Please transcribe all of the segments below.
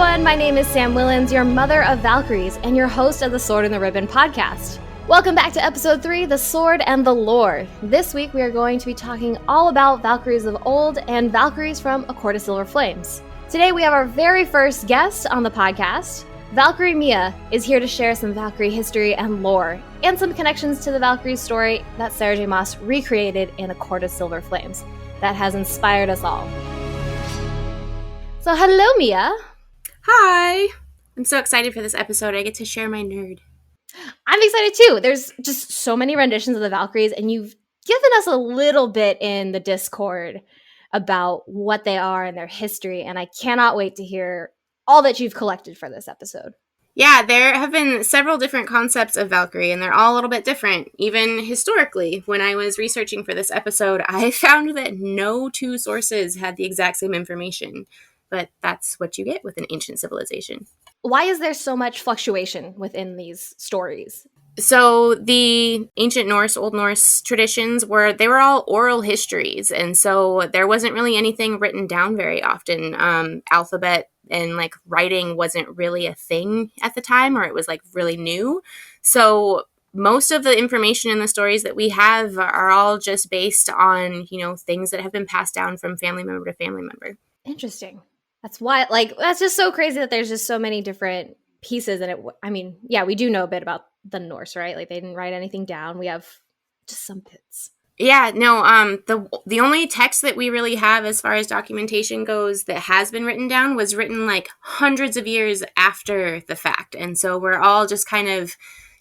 everyone. My name is Sam Willens, your mother of Valkyries, and your host of the Sword and the Ribbon podcast. Welcome back to episode 3, The Sword and the Lore. This week we are going to be talking all about Valkyries of old and Valkyries from A Court of Silver Flames. Today we have our very first guest on the podcast. Valkyrie Mia is here to share some Valkyrie history and lore, and some connections to the Valkyrie story that Sarah J. Maas recreated in A Court of Silver Flames that has inspired us all. So hello, Mia. Hi! I'm so excited for this episode. I get to share my nerd. I'm excited too. There's just so many renditions of the Valkyries, and you've given us a little bit in the Discord about what they are and their history, and I cannot wait to hear all that you've collected for this episode. Yeah, there have been several different concepts of Valkyrie, and they're all a little bit different. Even historically, when I was researching for this episode, I found that no two sources had the exact same information. But that's what you get with an ancient civilization. Why is there so much fluctuation within these stories? So the ancient Norse, Old Norse traditions they were all oral histories. And so there wasn't really anything written down very often. Alphabet and writing wasn't really a thing at the time, or it was really new. So most of the information in the stories that we have are all just based on, things that have been passed down from family member to family member. Interesting. That's why, that's just so crazy that there's just so many different pieces. And we do know a bit about the Norse, right? They didn't write anything down. We have just some bits. Yeah, no, the only text that we really have as far as documentation goes that has been written down was written hundreds of years after the fact. And so we're all just kind of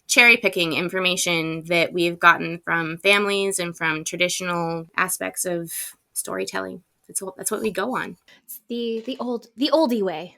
cherry picking information that we've gotten from families and from traditional aspects of storytelling. That's what we go on. It's the oldie way.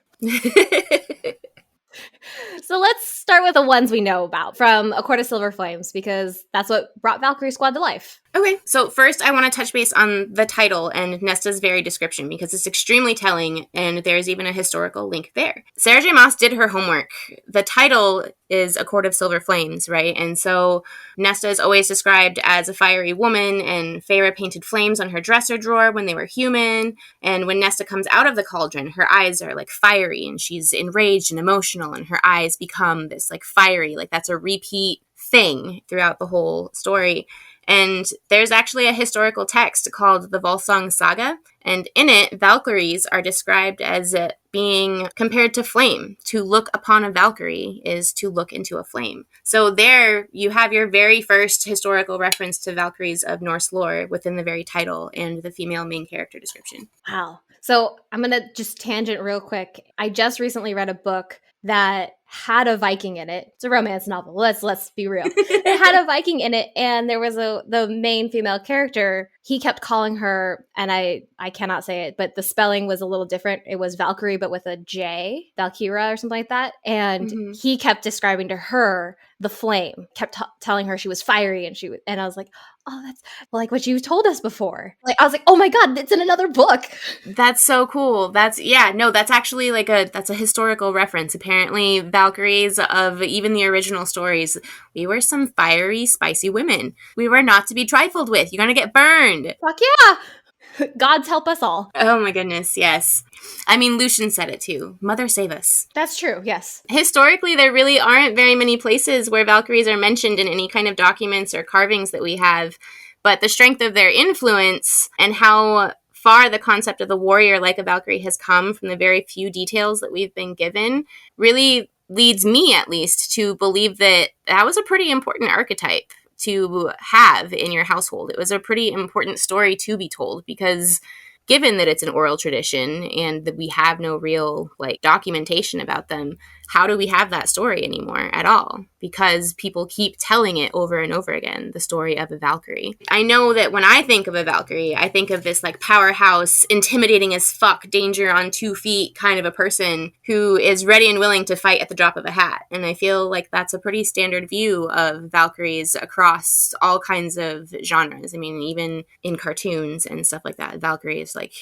So let's start with the ones we know about from A Court of Silver Flames, because that's what brought Valkyrie Squad to life. Okay, so first I want to touch base on the title and Nesta's very description, because it's extremely telling, and there's even a historical link there. Sarah J. Maas did her homework. The title is A Court of Silver Flames, right? And so Nesta is always described as a fiery woman, and Feyre painted flames on her dresser drawer when they were human. And when Nesta comes out of the cauldron, her eyes are fiery, and she's enraged and emotional, and her eyes become this fiery, that's a repeat thing throughout the whole story. And there's actually a historical text called the Volsung Saga, and in it, Valkyries are described as being compared to flame. To look upon a Valkyrie is to look into a flame. So there you have your very first historical reference to Valkyries of Norse lore within the very title and the female main character description. Wow. So I'm going to just tangent real quick. I just recently read a book that had a Viking in it. It's a romance novel. Let's be real. It had a Viking in it, and there was the main female character. He kept calling her, and I cannot say it, but the spelling was a little different. It was Valkyrie, but with a J, Valkyra or something like that. And he kept describing to her the flame, kept telling her she was fiery, and I was like, oh, that's what you told us before. I was like, oh my God, it's in another book. That's so cool. That's actually that's a historical reference. Apparently, Valkyries of even the original stories, we were some fiery, spicy women. We were not to be trifled with. You're going to get burned. Fuck yeah. Gods help us all. Oh my goodness, yes. I mean, Lucian said it too. Mother save us. That's true, yes. Historically, there really aren't very many places where Valkyries are mentioned in any kind of documents or carvings that we have. But the strength of their influence and how far the concept of the warrior like a Valkyrie has come from the very few details that we've been given really leads me, at least, to believe that was a pretty important archetype to have in your household. It was a pretty important story to be told, because given that it's an oral tradition and that we have no real documentation about them, how do we have that story anymore at all? Because people keep telling it over and over again, the story of a Valkyrie. I know that when I think of a Valkyrie, I think of this powerhouse, intimidating as fuck, danger on 2 feet kind of a person who is ready and willing to fight at the drop of a hat. And I feel like that's a pretty standard view of Valkyries across all kinds of genres. I mean, even in cartoons and stuff like that, Valkyrie is just like,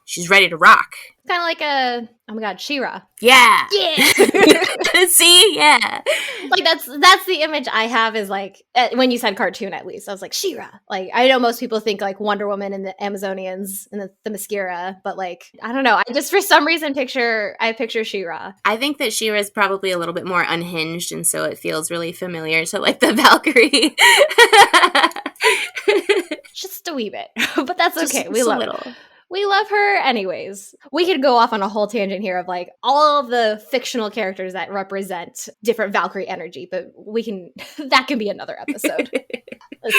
she's ready to rock. Kind of like oh my god, She-Ra. Yeah. Yeah. See? Yeah. Like that's the image I have is like when you said cartoon, at least I was like She-Ra. Like I know most people think like Wonder Woman and the Amazonians and the Themyscira, but like I don't know. I just for some reason picture She-Ra. I think that She-Ra is probably a little bit more unhinged, and so it feels really familiar to like the Valkyrie. Just a wee bit, but that's okay. Just We love it. We love her anyways. We could go off on a whole tangent here of like all of the fictional characters that represent different Valkyrie energy, but that can be another episode.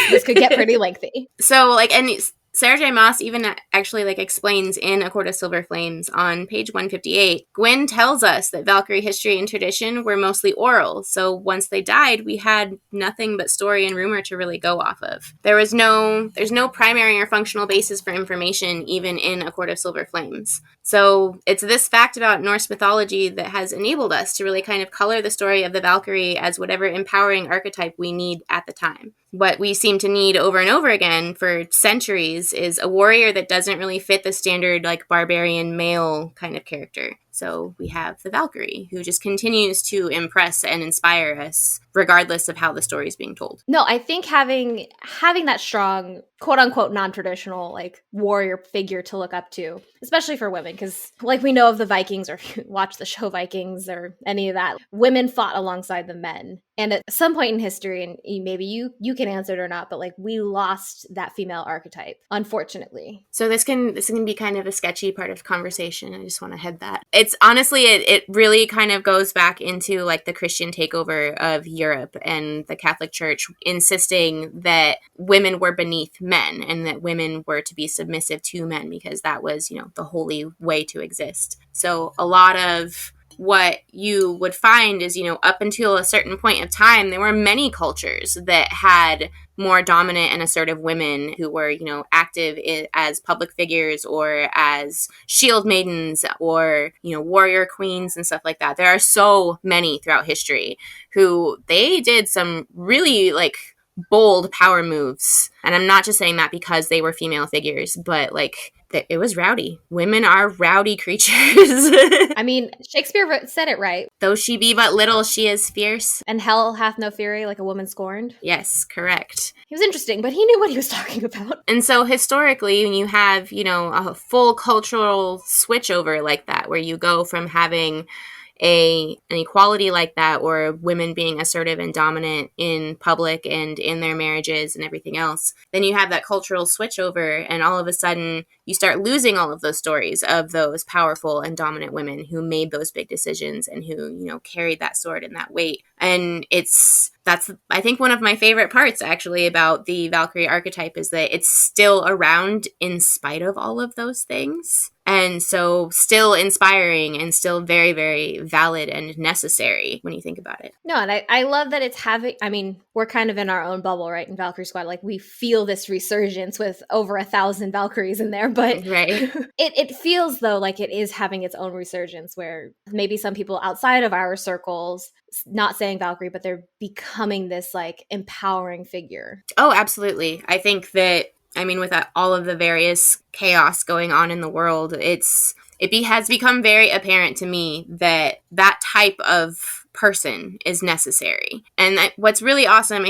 This could get pretty lengthy. So like, and Sarah J. Maas even actually like explains in A Court of Silver Flames on page 158, Gwen tells us that Valkyrie history and tradition were mostly oral. So once they died, we had nothing but story and rumor to really go off of. There's no primary or functional basis for information even in A Court of Silver Flames. So it's this fact about Norse mythology that has enabled us to really kind of color the story of the Valkyrie as whatever empowering archetype we need at the time. What we seem to need over and over again for centuries is a warrior that doesn't really fit the standard like barbarian male kind of character. So we have the Valkyrie, who just continues to impress and inspire us, regardless of how the story is being told. No, I think having that strong, quote unquote, non-traditional like warrior figure to look up to, especially for women, because like we know of the Vikings, or if you watch the show Vikings or any of that, women fought alongside the men. And at some point in history, and maybe you can answer it or not, but like we lost that female archetype, unfortunately. So this can be kind of a sketchy part of conversation. I just want to head that. It's honestly, it really kind of goes back into like the Christian takeover of Europe and the Catholic Church insisting that women were beneath men and that women were to be submissive to men because that was, the holy way to exist. So a lot of what you would find is, up until a certain point of time, there were many cultures that had more dominant and assertive women who were, active as public figures or as shield maidens or, warrior queens and stuff like that. There are so many throughout history who they did some really like bold power moves. And I'm not just saying that because they were female figures, but like it was rowdy. Women are rowdy creatures. I mean, Shakespeare said it right. Though she be but little, she is fierce. And hell hath no fury like a woman scorned. Yes, correct. He was interesting, but he knew what he was talking about. And so historically, when you have, a full cultural switchover like that, where you go from having an equality like that, or women being assertive and dominant in public and in their marriages and everything else, then you have that cultural switchover, and all of a sudden you start losing all of those stories of those powerful and dominant women who made those big decisions and who, carried that sword and that weight. And that's, I think, one of my favorite parts actually about the Valkyrie archetype is that it's still around in spite of all of those things. And so still inspiring and still very, very valid and necessary when you think about it. No, and I love that it's we're kind of in our own bubble, right, in Valkyrie Squad. Like, we feel this resurgence with over 1,000 Valkyries in there, but right. it feels, though, like it is having its own resurgence where maybe some people outside of our circles, not saying Valkyrie, but they're becoming this, like, empowering figure. Oh, absolutely. I think that with all of the various chaos going on in the world, it has become very apparent to me that type of person is necessary. And what's really awesome,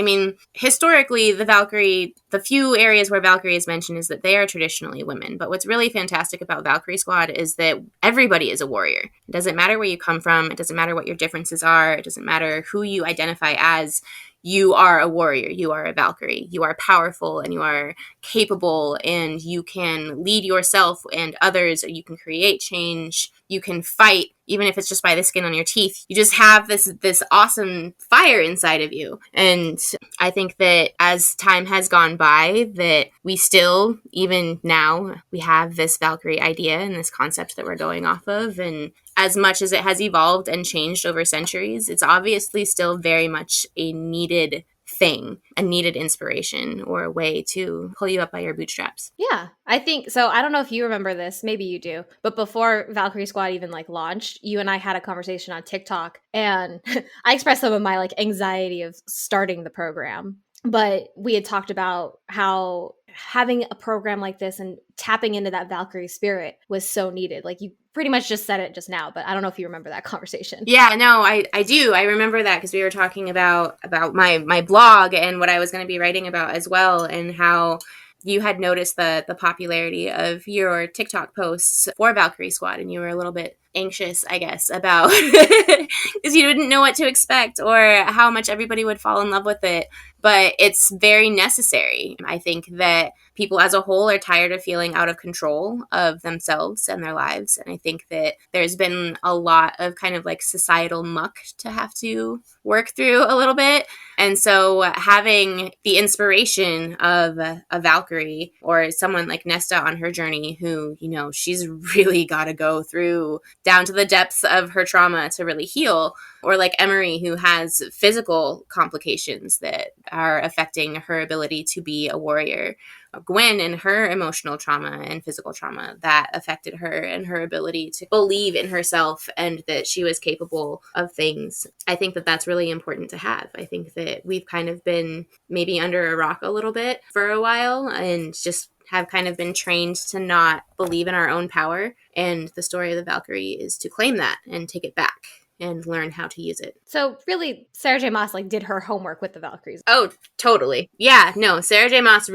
historically, the Valkyrie, the few areas where Valkyrie is mentioned is that they are traditionally women. But what's really fantastic about Valkyrie Squad is that everybody is a warrior. It doesn't matter where you come from. It doesn't matter what your differences are. It doesn't matter who you identify as. You are a warrior. You are a Valkyrie. You are powerful and you are capable and you can lead yourself and others. You can create change. You can fight, even if it's just by the skin on your teeth. You just have this awesome fire inside of you. And I think that as time has gone by, that we still, even now, we have this Valkyrie idea and this concept that we're going off of. And as much as it has evolved and changed over centuries, it's obviously still very much a needed thing, a needed inspiration or a way to pull you up by your bootstraps. Yeah, I think so. I don't know if you remember this, maybe you do, but before Valkyrie Squad even launched, you and I had a conversation on TikTok, and I expressed some of my anxiety of starting the program. But we had talked about how having a program like this and tapping into that Valkyrie spirit was so needed. Like, you pretty much just said it just now, but I don't know if you remember that conversation. Yeah, no, I do. I remember that because we were talking about my blog and what I was going to be writing about as well, and how you had noticed the popularity of your TikTok posts for Valkyrie Squad, and you were a little bit anxious, I guess, about because you didn't know what to expect or how much everybody would fall in love with it. But it's very necessary. I think that people as a whole are tired of feeling out of control of themselves and their lives. And I think that there's been a lot of kind of like societal muck to have to work through a little bit. And so having the inspiration of a Valkyrie or someone like Nesta on her journey who, you know, she's really got to go through down to the depths of her trauma to really heal, or like Emery, who has physical complications that are affecting her ability to be a warrior. Gwen and her emotional trauma and physical trauma that affected her and her ability to believe in herself and that she was capable of things. I think that that's really important to have. I think that we've kind of been maybe under a rock a little bit for a while and just have kind of been trained to not believe in our own power. And the story of the Valkyrie is to claim that and take it back and learn how to use it. So really, Sarah J. Maas like did her homework with the Valkyries. Oh, totally. Yeah, no, Sarah J. Maas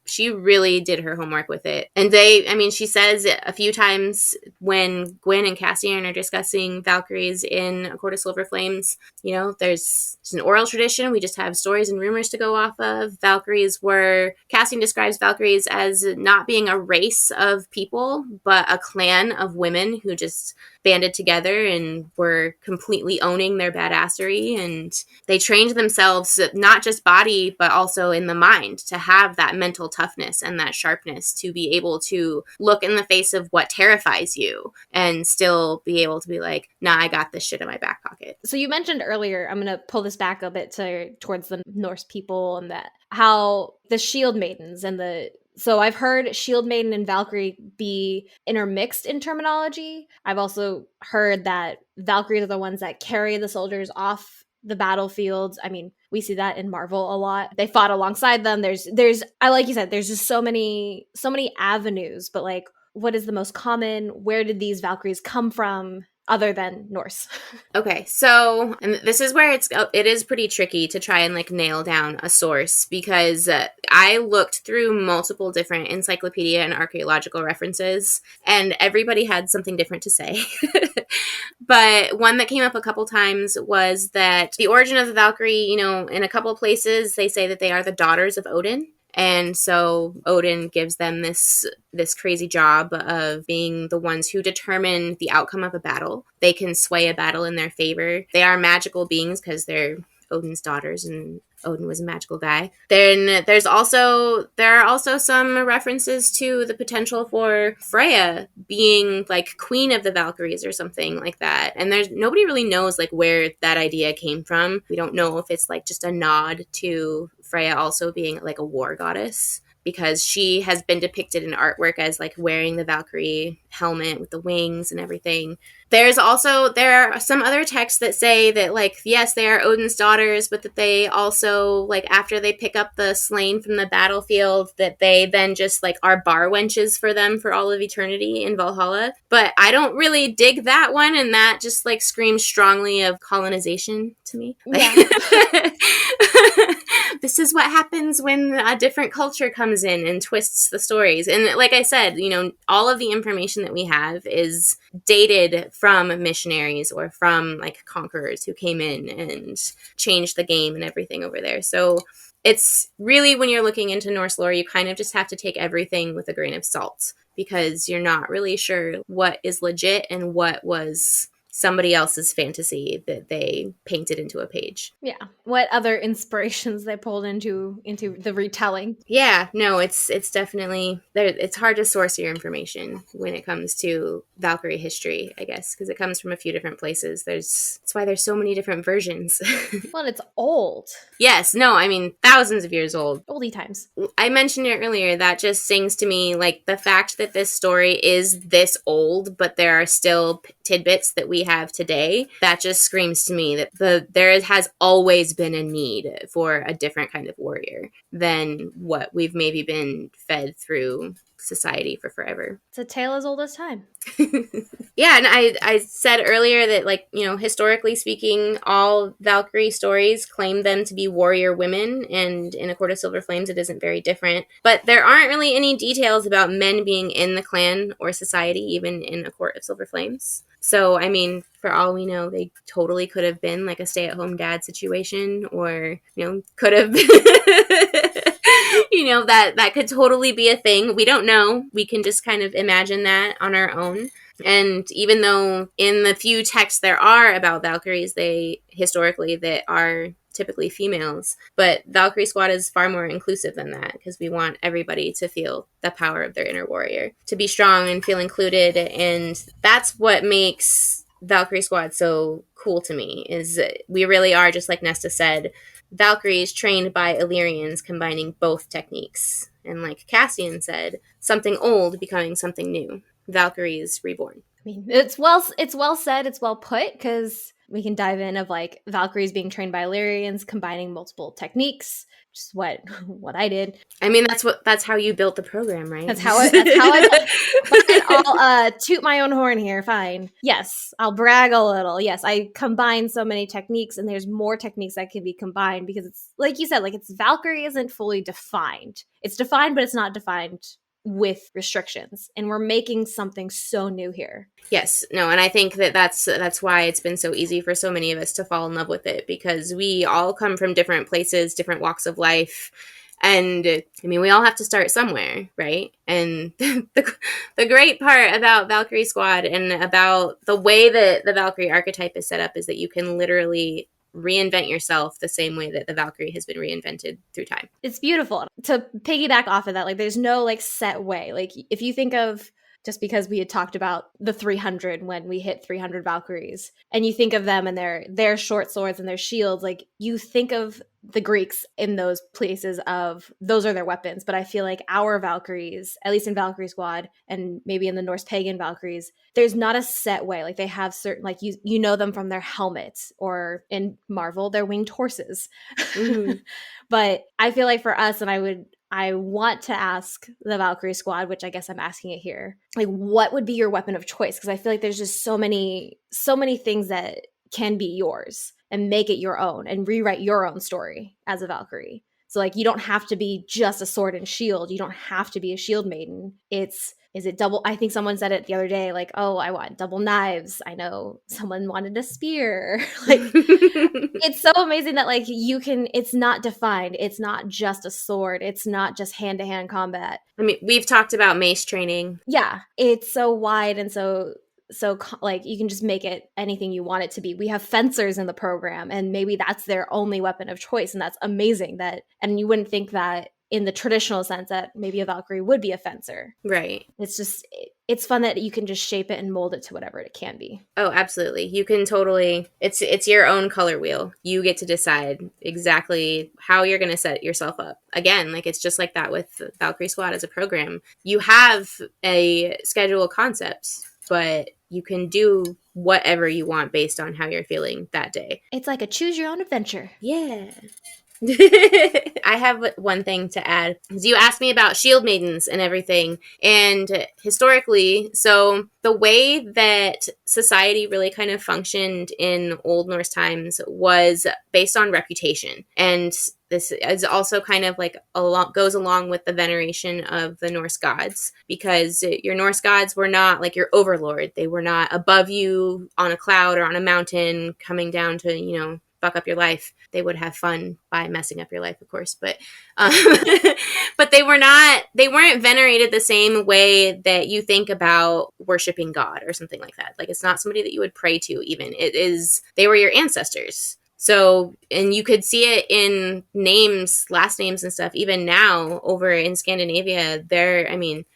she really did her homework with it. And she says a few times when Gwen and Cassian are discussing Valkyries in A Court of Silver Flames, you know, there's an oral tradition. We just have stories and rumors to go off of. Cassian describes Valkyries as not being a race of people, but a clan of women who just banded together and were completely owning their badassery, and they trained themselves not just body but also in the mind to have that mental toughness and that sharpness to be able to look in the face of what terrifies you and still be able to be like, nah, I got this shit in my back pocket. So you mentioned earlier, I'm going to pull this back a bit towards the Norse people and that how the shield maidens and so I've heard Shield Maiden and Valkyrie be intermixed in terminology. I've also heard that Valkyries are the ones that carry the soldiers off the battlefields. I mean, we see that in Marvel a lot. They fought alongside them. There's like you said, there's just so many avenues, but like, what is the most common? Where did these Valkyries come from? Other than Norse. Okay, so and this is where it is pretty tricky to try and like nail down a source, because I looked through multiple different encyclopedia and archaeological references, and everybody had something different to say. But one that came up a couple times was that the origin of the Valkyrie, you know, in a couple places they say that they are the daughters of Odin. And so Odin gives them this crazy job of being the ones who determine the outcome of a battle. They can sway a battle in their favor. They are magical beings because they're Odin's daughters, and Odin was a magical guy. Then there are also some references to the potential for Freya being like queen of the Valkyries or something like that. And nobody really knows like where that idea came from. We don't know if it's like just a nod to Freya also being like a war goddess, because she has been depicted in artwork as like wearing the Valkyrie helmet with the wings and everything. There are some other texts that say that like, yes, they are Odin's daughters, but that they also like after they pick up the slain from the battlefield, that they then just like are bar wenches for them for all of eternity in Valhalla. But I don't really dig that one, and that just like screams strongly of colonization to me. Yeah. This is what happens when a different culture comes in and twists the stories. And like I said, you know, all of the information that we have is dated from missionaries or from like conquerors who came in and changed the game and everything over there. So it's really, when you're looking into Norse lore, you kind of just have to take everything with a grain of salt, because you're not really sure what is legit and what was somebody else's fantasy that they painted into a page. Yeah. What other inspirations they pulled into the retelling. Yeah, no, it's definitely there. It's hard to source your information when it comes to Valkyrie history, I guess, because it comes from a few different places. That's why there's so many different versions. Well, it's old. Yes, no, I mean, thousands of years old. Oldie times. I mentioned it earlier, that just sings to me, like, the fact that this story is this old, but there are still tidbits that we have today, that just screams to me that there has always been a need for a different kind of warrior than what we've maybe been fed through society for forever. It's a tale as old as time. Yeah, and I said earlier that, like, you know, historically speaking, all Valkyrie stories claim them to be warrior women, and in A Court of Silver Flames it isn't very different. But there aren't really any details about men being in the clan or society, even in A Court of Silver Flames. So, I mean, for all we know, they totally could have been like a stay-at-home dad situation, or, you know, could have you know, that could totally be a thing. We don't know. We can just kind of imagine that on our own. And even though in the few texts there are about Valkyries, they historically that are typically females, but Valkyrie Squad is far more inclusive than that, because we want everybody to feel the power of their inner warrior, to be strong and feel included. And that's what makes Valkyrie Squad so cool to me, is we really are, just like Nesta said, Valkyries trained by Illyrians combining both techniques. And like Cassian said, something old becoming something new. Valkyries reborn. I mean, it's well said, it's well put, because we can dive in of like Valkyries being trained by Illyrians, combining multiple techniques, which is what I did. I mean, that's how you built the program, right? That's how I but I'll toot my own horn here. Fine. Yes, I'll brag a little. Yes, I combine so many techniques, and there's more techniques that can be combined, because it's like you said, like, it's Valkyrie isn't fully defined. It's defined, but it's not defined with restrictions, and we're making something so new here. Yes, no, and I think that's why it's been so easy for so many of us to fall in love with it, because we all come from different places, different walks of life, and I mean, we all have to start somewhere, right? And the great part about Valkyrie Squad and about the way that the Valkyrie archetype is set up is that you can literally reinvent yourself the same way that the Valkyrie has been reinvented through time. It's beautiful. To piggyback off of that, like, there's no like set way. Like, if you think of, just because we had talked about the 300 when we hit 300 Valkyries, and you think of them and their short swords and their shields, like, you think of the Greeks in those places of those are their weapons. But I feel like our Valkyries, at least in Valkyrie Squad and maybe in the Norse pagan Valkyries, there's not a set way. Like, they have certain, like, you know them from their helmets, or in Marvel, their winged horses. Mm-hmm. But I feel like for us, and I want to ask the Valkyrie Squad, which I guess I'm asking it here, like, what would be your weapon of choice? Because I feel like there's just so many things that can be yours and make it your own and rewrite your own story as a Valkyrie. So, like, you don't have to be just a sword and shield. You don't have to be a shield maiden. Is it double? I think someone said it the other day, like, oh, I want double knives. I know someone wanted a spear. Like, it's so amazing that, like, it's not defined. It's not just a sword. It's not just hand-to-hand combat. I mean, we've talked about mace training. Yeah, it's so wide and so like, you can just make it anything you want it to be. We have fencers in the program, and maybe that's their only weapon of choice, and that's amazing. And you wouldn't think that in the traditional sense that maybe a Valkyrie would be a fencer. Right. It's just, it's fun that you can just shape it and mold it to whatever it can be. Oh, absolutely. You can totally, it's your own color wheel. You get to decide exactly how you're going to set yourself up. Again, like, it's just like that with Valkyrie Squad as a program. You have a schedule of concepts, but you can do whatever you want based on how you're feeling that day. It's like a choose your own adventure. Yeah. I have one thing to add. You asked me about shield maidens and everything. And historically, so the way that society really kind of functioned in Old Norse times was based on reputation. And this is also kind of like goes along with the veneration of the Norse gods, because your Norse gods were not like your overlord. They were not above you on a cloud or on a mountain coming down to, you know, fuck up your life. They would have fun by messing up your life, of course, but but they weren't venerated the same way that you think about worshiping God or something like that. Like, it's not somebody that you would pray to even. They were your ancestors. So, and you could see it in names, last names and stuff, even now over in Scandinavia.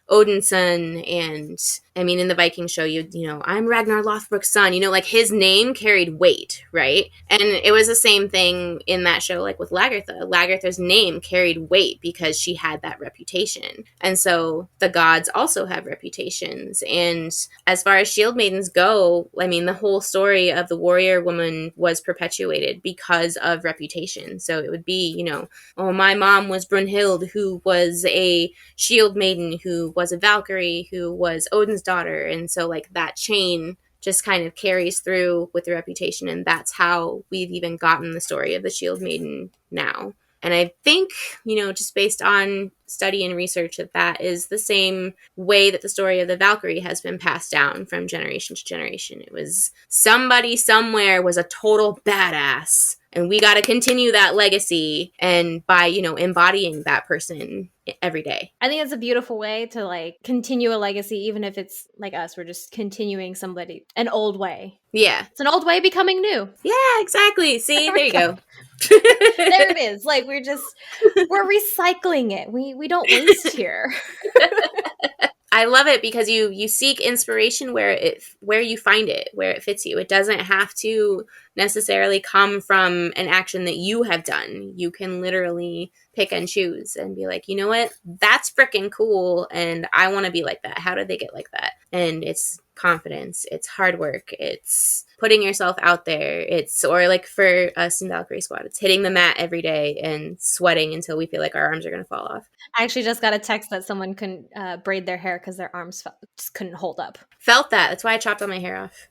Odin's son, and in the Viking show, you know, I'm Ragnar Lothbrok's son, you know, like his name carried weight, right? And it was the same thing in that show, like with Lagertha. Lagertha's name carried weight because she had that reputation. And so the gods also have reputations. And as far as shield maidens go, the whole story of the warrior woman was perpetuated because of reputation. So it would be, you know, oh, my mom was Brunhild, who was a shield maiden, who was a Valkyrie, who was Odin's daughter. And so like that chain just kind of carries through with the reputation. And that's how we've even gotten the story of the shield maiden now. And I think, you know, just based on study and research, that is the same way that the story of the Valkyrie has been passed down from generation to generation. It was somebody somewhere was a total badass, and we got to continue that legacy, and by, you know, embodying that person every day. I think it's a beautiful way to like continue a legacy, even if it's like us, we're just continuing an old way. Yeah. It's an old way becoming new. Yeah, exactly. See, there you go. There it is. Like we're recycling it. We don't waste here. I love it because you seek inspiration where you find it, where it fits you. It doesn't have to necessarily come from an action that you have done. You can literally pick and choose and be like, you know what? That's freaking cool, and I want to be like that. How did they get like that? And it's confidence. It's hard work. It's putting yourself out there. Or like for us in Valkyrie Squad, it's hitting the mat every day and sweating until we feel like our arms are going to fall off. I actually just got a text that someone couldn't braid their hair because their arms just couldn't hold up. Felt that. That's why I chopped all my hair off.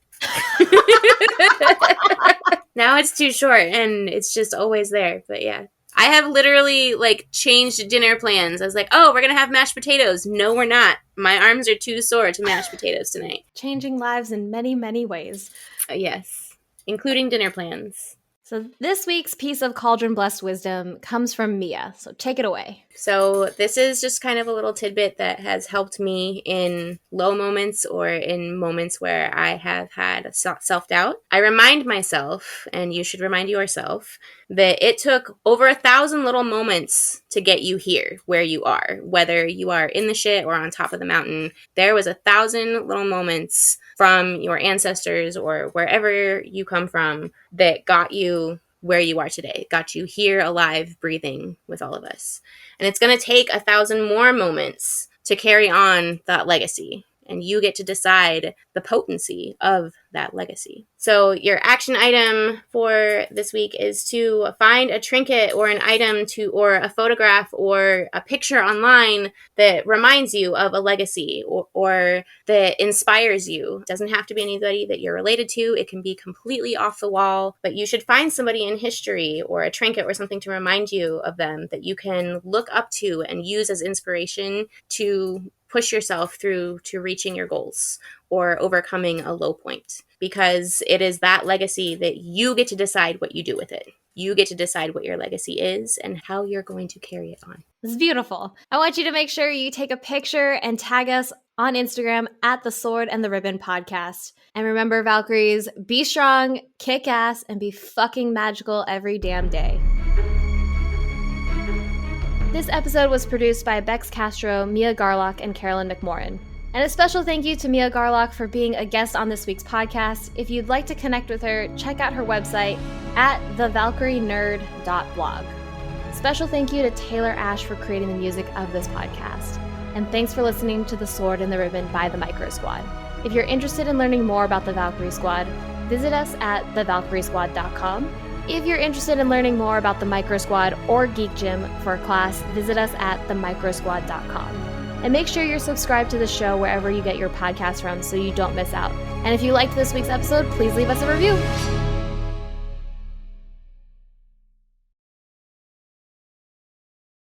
Now it's too short and it's just always there. But yeah, I have literally like changed dinner plans. I was like, oh, we're going to have mashed potatoes. No, we're not. My arms are too sore to mash potatoes tonight. Changing lives in many, many ways. Yes, including dinner plans. So this week's piece of Cauldron Blessed Wisdom comes from Mia. So take it away. So this is just kind of a little tidbit that has helped me in low moments or in moments where I have had self-doubt. I remind myself, and you should remind yourself, that it took over 1,000 little moments to get you here where you are. Whether you are in the shit or on top of the mountain, there was 1,000 little moments from your ancestors or wherever you come from that got you where you are today, got you here alive, breathing with all of us. And it's going to take 1,000 more moments to carry on that legacy. And you get to decide the potency of that legacy. So your action item for this week is to find a trinket or an item or a photograph or a picture online that reminds you of a legacy or that inspires you. It doesn't have to be anybody that you're related to. It can be completely off the wall, but you should find somebody in history or a trinket or something to remind you of them that you can look up to and use as inspiration to push yourself through to reaching your goals or overcoming a low point, because it is that legacy that you get to decide what you do with it. You get to decide what your legacy is and how you're going to carry it on. It's beautiful. I want you to make sure you take a picture and tag us on Instagram at the Sword and the Ribbon Podcast. And remember, Valkyries, be strong, kick ass, and be fucking magical every damn day. This episode was produced by Bex Castro, Mia Garlock, and Carolyn McMorrin. And a special thank you to Mia Garlock for being a guest on this week's podcast. If you'd like to connect with her, check out her website at thevalkyrienerd.blog. Special thank you to Taylor Ash for creating the music of this podcast. And thanks for listening to The Sword and the Ribbon by the Micro Squad. If you're interested in learning more about the Valkyrie Squad, visit us at thevalkyriesquad.com. If you're interested in learning more about the Micro Squad or Geek Gym for a class, visit us at themicrosquad.com. And make sure you're subscribed to the show wherever you get your podcasts from so you don't miss out. And if you liked this week's episode, please leave us a review.